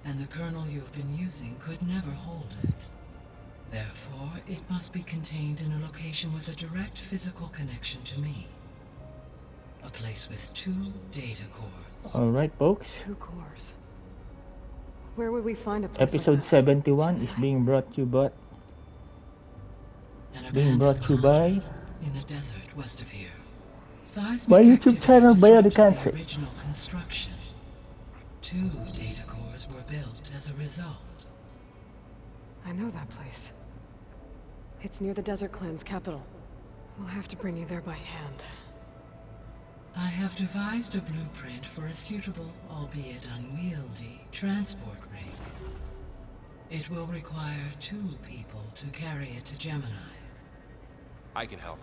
and the kernel you've been using could never hold it. Therefore, it must be contained in a location with a direct physical connection to me. A place with 2 data cores. Alright, folks. 2 cores. Where would we find a place Episode like that? 71 is being brought to you by An being brought to you by in the desert west of here. Seismic my YouTube activity channel disrupted Biodecancer. the original construction. 2 data cores were built as a result. I know that place. It's near the Desert Clan's capital. We'll have to bring you there by hand. I have devised a blueprint for a suitable, albeit unwieldy, transport rig. It will require 2 people to carry it to Gemini. I can help.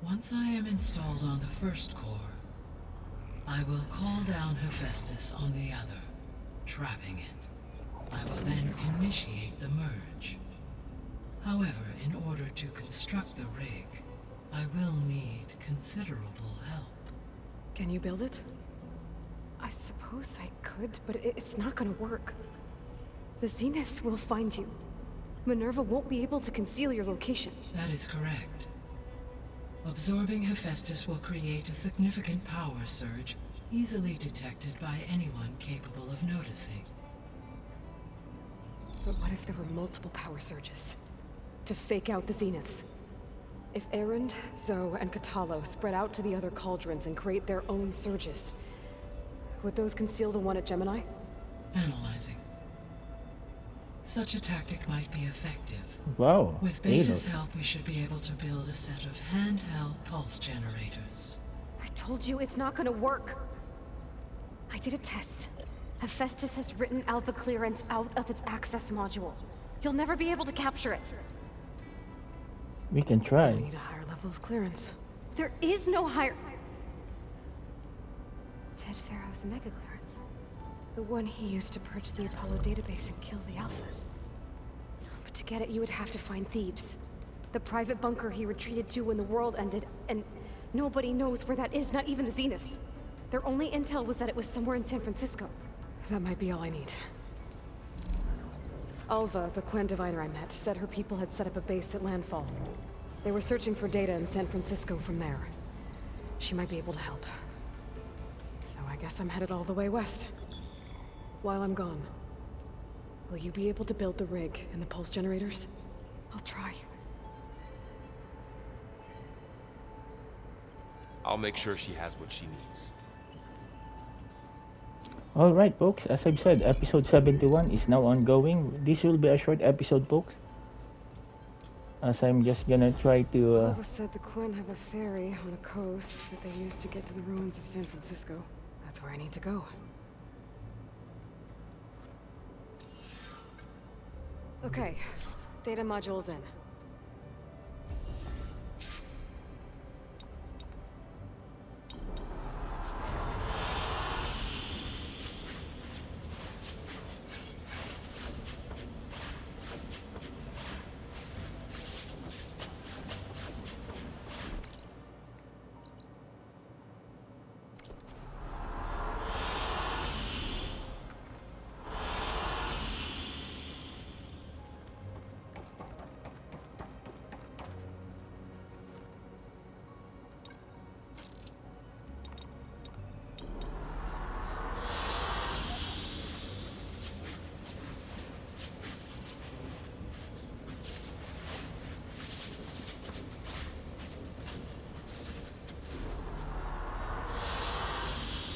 Once I am installed on the first core, I will call down Hephaestus on the other, trapping it. I will then initiate the merge. However, in order to construct the rig, I will need considerable help. Can you build it? I suppose I could, but it's not gonna work. The Zeniths will find you. Minerva won't be able to conceal your location. That is correct. Absorbing Hephaestus will create a significant power surge, easily detected by anyone capable of noticing. But what if there were multiple power surges? To fake out the Zeniths? If Erend, Zoe, and Katalo spread out to the other cauldrons and create their own surges, would those conceal the one at Gemini? Analyzing. Such a tactic might be effective. Wow. With Halo. Beta's help, we should be able to build a set of handheld pulse generators. I told you it's not gonna work. I did a test. Hephaestus has written Alpha Clearance out of its access module. You'll never be able to capture it. We can We try. need a higher level of clearance. There is no higher... Ted Pharaoh's Mega Clearance. The one he used to purge the Apollo database and kill the Alphas. But to get it, you would have to find Thebes. The private bunker he retreated to when the world ended, and nobody knows where that is, not even the Zeniths. Their only intel was that it was somewhere in San Francisco. That might be all I need. Alva, the Quen diviner I met, said her people had set up a base at Landfall. They were searching for data in San Francisco from there. She might be able to help. So I guess I'm headed all the way west. While I'm gone, will you be able to build the rig and the pulse generators? I'll try. I'll make sure she has what she needs. Alright, folks. As I've said, episode 71 is now ongoing. This will be a short episode, folks. As I'm just gonna try to... Alva said the Quen have a ferry on the coast that they used to get to the ruins of San Francisco. That's where I need to go. Okay, data module's in.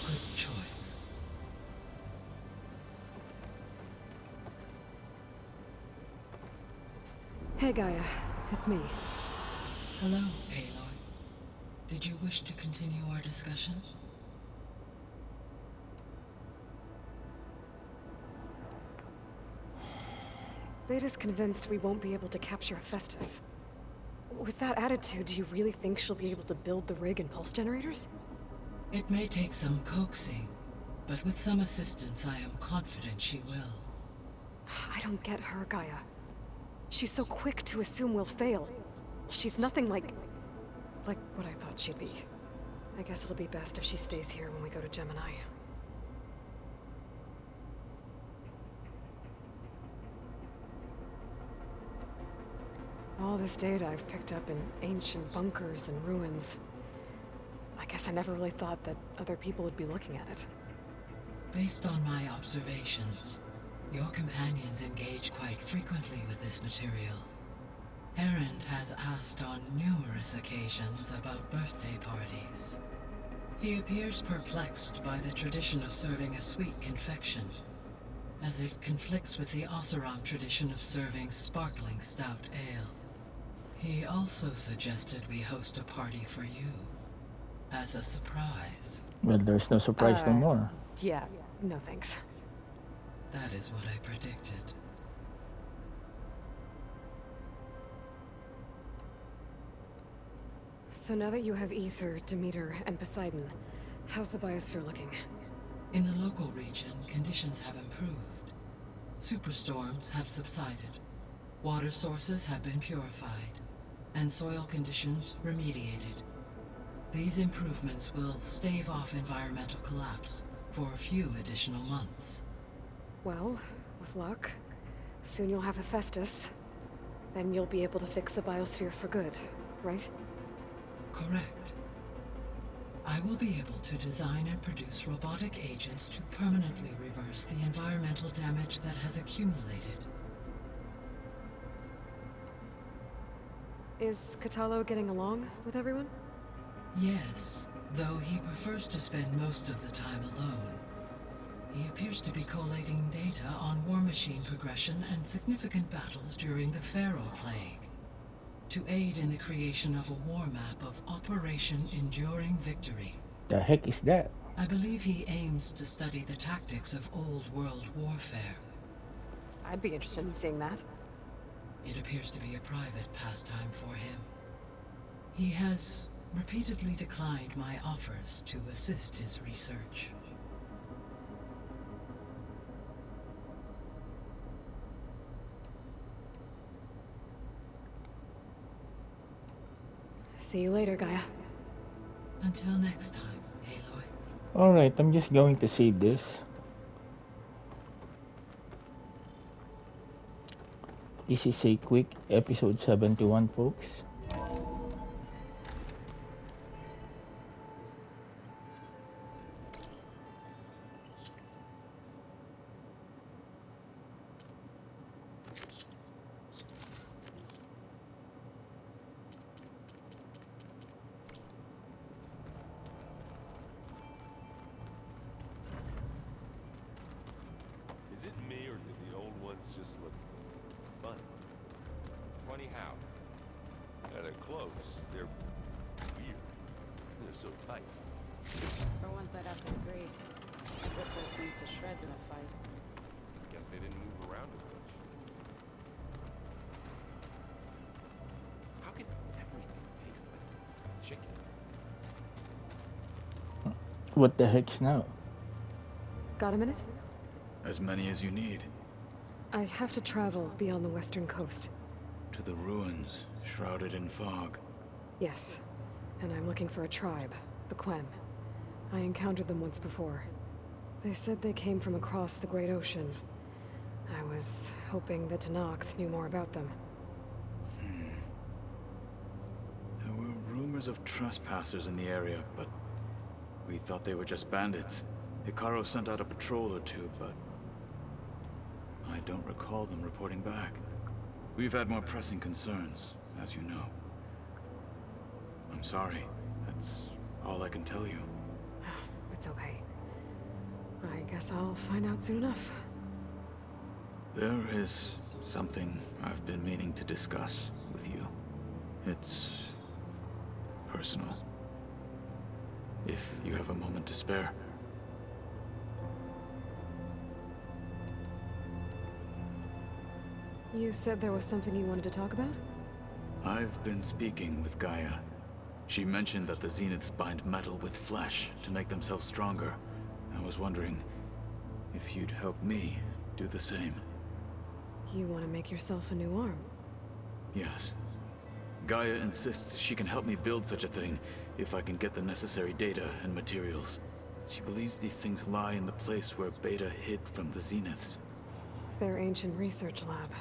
Good choice. Hey Gaia, it's me. Hello, Aloy. Did you wish to continue our discussion? Beta's convinced we won't be able to capture Hephaestus. With that attitude, do you really think she'll be able to build the rig and pulse generators? It may take some coaxing, but with some assistance, I am confident she will. I don't get her, Gaia. She's so quick to assume we'll fail. She's nothing like what I thought she'd be. I guess it'll be best if she stays here when we go to Gemini. All this data I've picked up in ancient bunkers and ruins. I guess I never really thought that other people would be looking at it. Based on my observations, your companions engage quite frequently with this material. Erend has asked on numerous occasions about birthday parties. He appears perplexed by the tradition of serving a sweet confection, as it conflicts with the Oseram tradition of serving sparkling stout ale. He also suggested we host a party for you, as a surprise. Well, there's no surprise no more. Yeah, no thanks. That is what I predicted. So now that you have Ether, Demeter, and Poseidon, how's the biosphere looking? In the local region, conditions have improved. Superstorms have subsided. Water sources have been purified, and soil conditions remediated. These improvements will stave off environmental collapse for a few additional months. Well, with luck, soon you'll have Hephaestus. Then you'll be able to fix the biosphere for good, right? Correct. I will be able to design and produce robotic agents to permanently reverse the environmental damage that has accumulated. Is Katalo getting along with everyone? Yes, though he prefers to spend most of the time alone. He appears to be collating data on war machine progression and significant battles during the Pharaoh Plague, to aid in the creation of a war map of Operation Enduring Victory. The heck is that? I believe he aims to study the tactics of old world warfare. I'd be interested in seeing that. It appears to be a private pastime for him. He has repeatedly declined my offers to assist his research. See you later, Gaia. Until next time, Aloy. Alright, I'm just going to save this. This is a quick episode 71, folks. Is it me, or do the old ones just look funny? Funny how? At a close, they're weird. They're so tight. For once, I'd have to agree. I'd rip those things to shreds in a fight. Guess they didn't move around as much. How can everything taste like chicken? What the heck's now? Got a minute? As many as you need. I have to travel beyond the western coast. To the ruins, shrouded in fog. Yes. And I'm looking for a tribe, the Quen. I encountered them once before. They said they came from across the Great Ocean. I was hoping that Tenakth knew more about them. There were rumors of trespassers in the area, but we thought they were just bandits. Hikaru sent out a patrol or two, but I don't recall them reporting back. We've had more pressing concerns, as you know. I'm sorry. That's all I can tell you. It's okay. I guess I'll find out soon enough. There is something I've been meaning to discuss with you. It's personal. If you have a moment to spare. You said there was something you wanted to talk about? I've been speaking with Gaia. She mentioned that the Zeniths bind metal with flesh to make themselves stronger. I was wondering if you'd help me do the same. You want to make yourself a new arm? Yes. Gaia insists she can help me build such a thing if I can get the necessary data and materials. She believes these things lie in the place where Beta hid from the Zeniths. Their ancient research lab.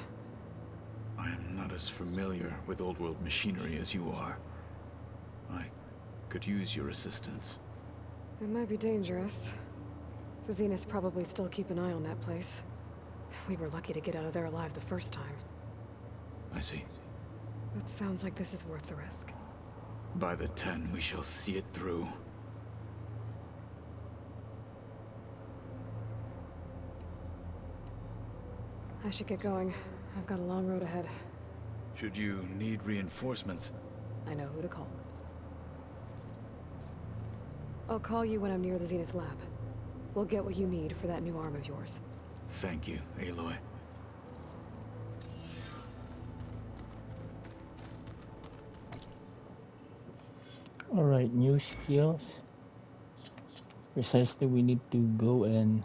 I am not as familiar with old world machinery as you are. I could use your assistance. It might be dangerous. The Zeniths probably still keep an eye on that place. We were lucky to get out of there alive the first time. I see. It sounds like this is worth the risk. By the 10, we shall see it through. I should get going. I've got a long road ahead. Should you need reinforcements, I know who to call. I'll call you when I'm near the Zenith lab. We'll get what you need for that new arm of yours. thank you, Aloy. Alright, new skills. Precisely, we need to go and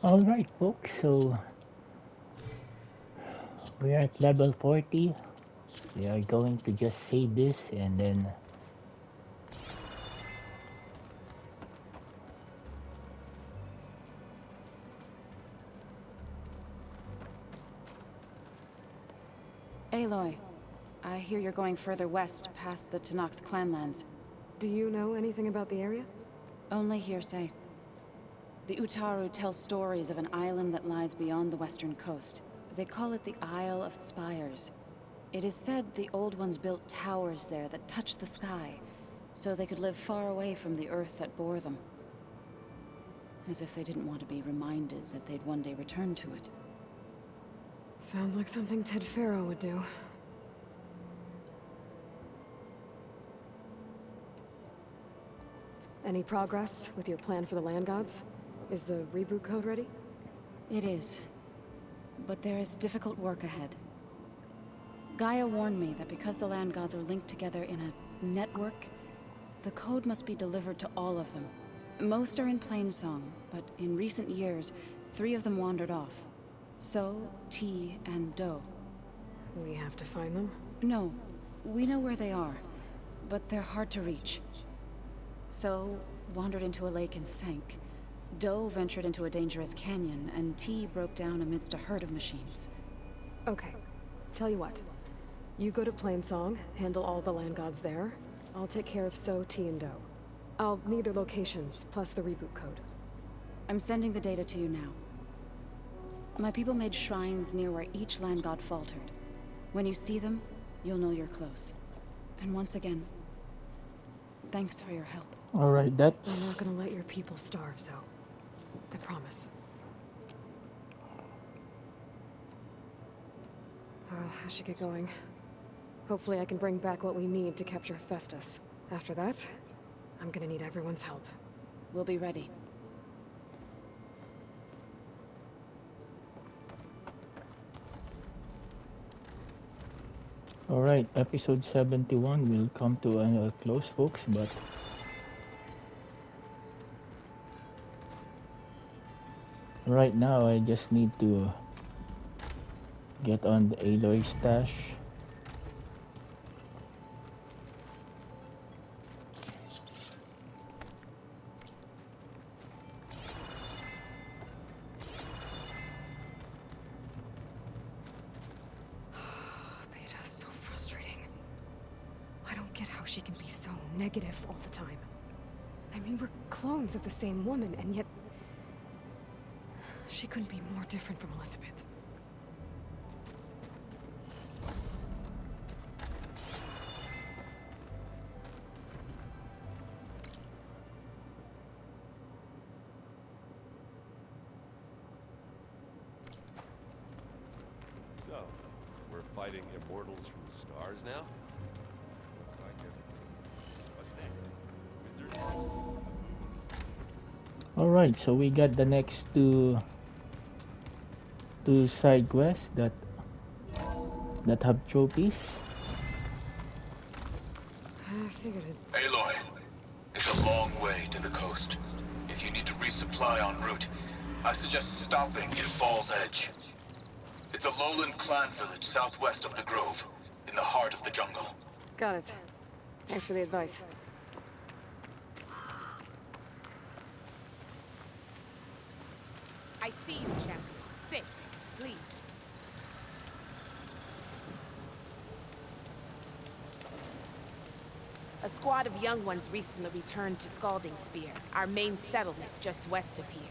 alright folks, so we're at level 40. We are going to just save this and then Aloy, I hear you're going further west past the Tenakth clanlands. Do you know anything about the area? Only hearsay. The Utaru tell stories of an island that lies beyond the western coast. They call it the Isle of Spires. It is said the Old Ones built towers there that touch the sky, so they could live far away from the earth that bore them. As if they didn't want to be reminded that they'd one day return to it. Sounds like something Ted Faro would do. Any progress with your plan for the Land Gods? Is the reboot code ready? It is. But there is difficult work ahead. Gaia warned me that because the Land Gods are linked together in a network, the code must be delivered to all of them. Most are in Plainsong, but in recent years, 3 of them wandered off. So, T, and Do. We have to find them? No, we know where they are, but they're hard to reach. So, wandered into a lake and sank. Do ventured into a dangerous canyon, and T broke down amidst a herd of machines. Okay. Tell you what. You go to Plainsong, handle all the Land Gods there. I'll take care of So, T, and Do. I'll need their locations, plus the reboot code. I'm sending the data to you now. My people made shrines near where each land god faltered. When you see them, you'll know you're close. And once again, thanks for your help. alright, I'm that's not gonna let your people starve, Zo. I promise. Well, I should get going. Hopefully I can bring back what we need to capture Hephaestus. After that, I'm gonna need everyone's help. We'll be ready. alright. Episode 71 will come to a close, folks, but right now I just need to get on the Aloy stash. Beta's so frustrating. I don't get how she can be so negative all the time. I mean, we're clones of the same woman, and yet... she couldn't be more different from Elizabeth. fighting immortals from the stars now? Looks like it. What's next? Wizards? Alright, so we got the next two side quests that have trophies. I figured it. Aloy, it's a long way to the coast. If you need to resupply en route, I suggest stopping in Fall's Edge. It's a lowland clan village southwest of the Grove, in the heart of the jungle. Got it. Thanks for the advice. I see you, champion. Sit, please. A squad of young ones recently returned to Scalding Spear, our main settlement just west of here.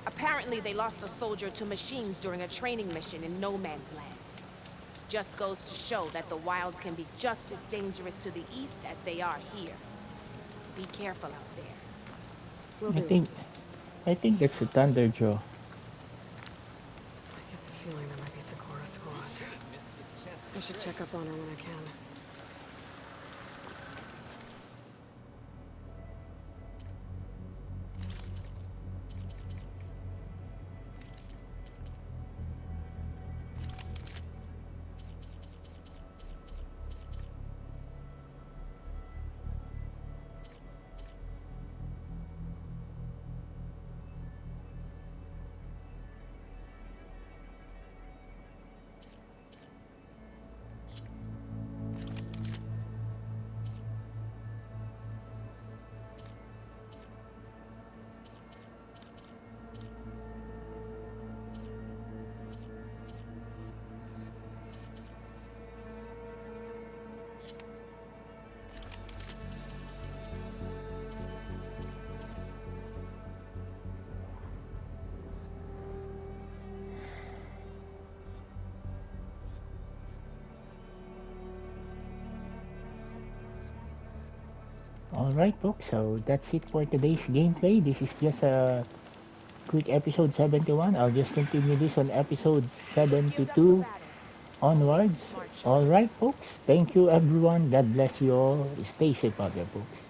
Apparently, they lost a soldier to machines during a training mission in No Man's Land. Just goes to show that the wilds can be just as dangerous to the east as they are here. Be careful out there. Will I do. think that's a Thunderjaw. I get the feeling there might be Sakura's squad. I should check up on her when I can. Alright folks, so that's it for today's gameplay. This is just a quick episode 71. I'll just continue this on episode 72 onwards. Alright folks, thank you everyone. God bless you all. Stay safe out there folks.